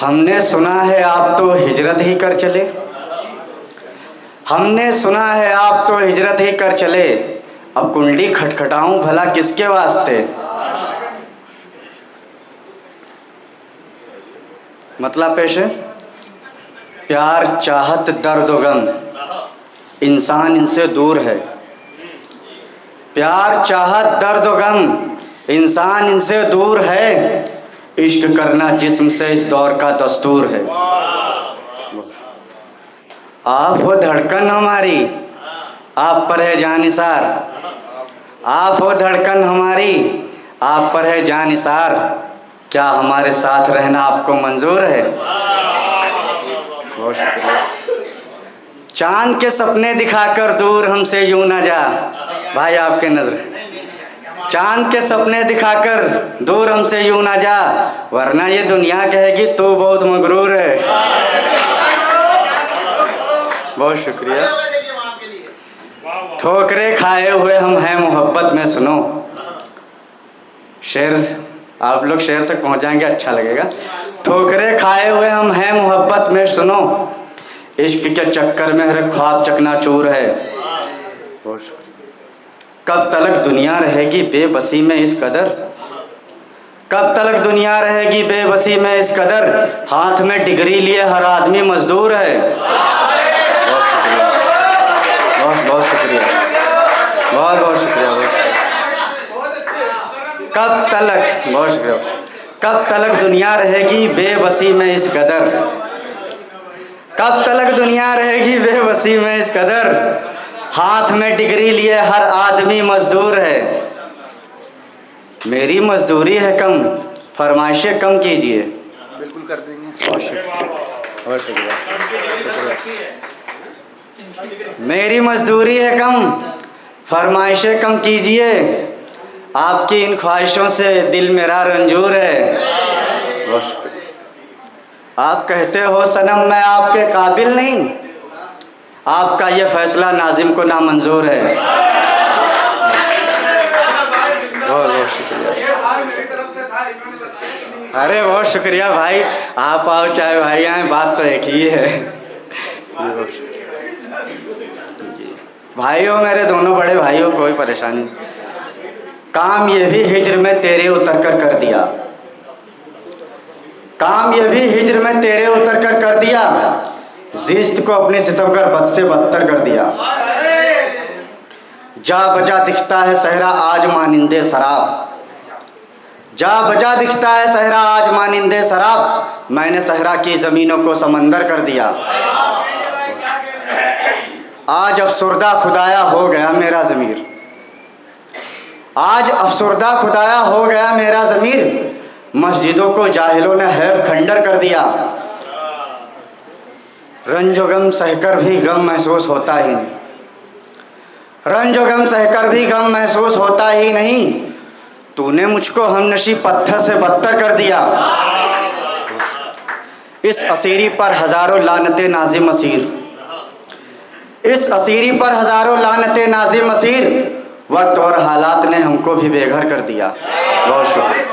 हमने सुना है आप तो हिजरत ही कर चले। हमने सुना है आप तो हिजरत ही कर चले। अब कुंडली खटखटाऊं भला किसके वास्ते। मतलब पेश है, प्यार चाहत दर्द गम इंसान इनसे दूर है। प्यार चाहत दर्द गम इंसान इनसे दूर है। इश्क करना जिस्म से इस दौर का दस्तूर है। आप हो धड़कन हमारी, आप पर है जान निसार। आप हो धड़कन हमारी, आप पर है जान निसार। क्या हमारे साथ रहना आपको मंजूर है। बहुत शुक्रिया। चांद के सपने दिखाकर दूर हमसे यूं ना जा। भाई आपके नजर, चांद के सपने दिखाकर दूर हमसे यूं ना जा, वरना ये दुनिया कहेगी तू बहुत मगरूर है। बहुत शुक्रिया। ठोकरे खाए हुए हम हैं मोहब्बत में, सुनो शेर आप लोग शेर तक पहुंच जाएंगे, अच्छा लगेगा। ठोकरे खाए हुए हम हैं मोहब्बत में, सुनो इश्क के चक्कर में हर ख्वाब चकनाचूर है। बहुत शुक्रिया। कब तलक दुनिया रहेगी बेबसी में इस कदर। कब तलक दुनिया रहेगी बेबसी में इस कदर। हाथ में डिग्री लिए हर आदमी मजदूर है। बहुत शुक्रिया, बहुत बहुत शुक्रिया, बहुत बहुत शुक्रिया, बहुत कब तलक, बहुत शुक्रिया। कब तलक दुनिया रहेगी बेबसी में इस कदर। कब तलक दुनिया रहेगी बेबसी में इस कदर। हाथ में डिग्री लिए हर आदमी मजदूर है। मेरी मजदूरी है कम, फरमाइशें कम कीजिए। बिल्कुल कर देंगे। बहुत शुक्रिया। मेरी मजदूरी है कम, फरमाइशें कम कीजिए। आपकी इन ख्वाहिशों से दिल मेरा रंजूर है। बहुत शुक्रिया। आप कहते हो सनम मैं आपके काबिल नहीं, आपका ये फैसला नाजिम को नामंजूर है। बहुत बहुत शुक्रिया। अरे बहुत शुक्रिया भाई, आप आओ चाहे भाई आए, बात तो एक ही है। भाइयों, मेरे दोनों बड़े भाइयों, कोई परेशानी। काम ये भी हिज्र में तेरे उतर कर दिया। काम ये भी हिज्र में तेरे उतर कर दिया। जिस्त को अपने सितमगर बद से बदतर कर दिया। जा बजा दिखता है सहरा आज मानिंदे शराब। जा बजा दिखता है सहरा आज मानिंदे शराब। मैंने सहरा की ज़मीनों को समंदर कर दिया। आज अफसुर्दा खुदाया हो गया मेरा ज़मीर। आज अफसुर्दा खुदाया हो गया मेरा ज़मीर। मस्जिदों को जाहिलों ने हैफ खंडर कर दिया। रंजो गम सहकर भी गम महसूस होता ही नहीं। रंजो गम सहकर भी गम महसूस होता ही नहीं। तूने मुझको हमनशी पत्थर से बदतर कर दिया। इस असीरी पर हजारों लानते नाज़िम असीर। इस असीरी पर हजारों लानते नाज़िम असीर। वक्त और हालात ने हमको भी बेघर कर दिया। बहुत शुक्रिया।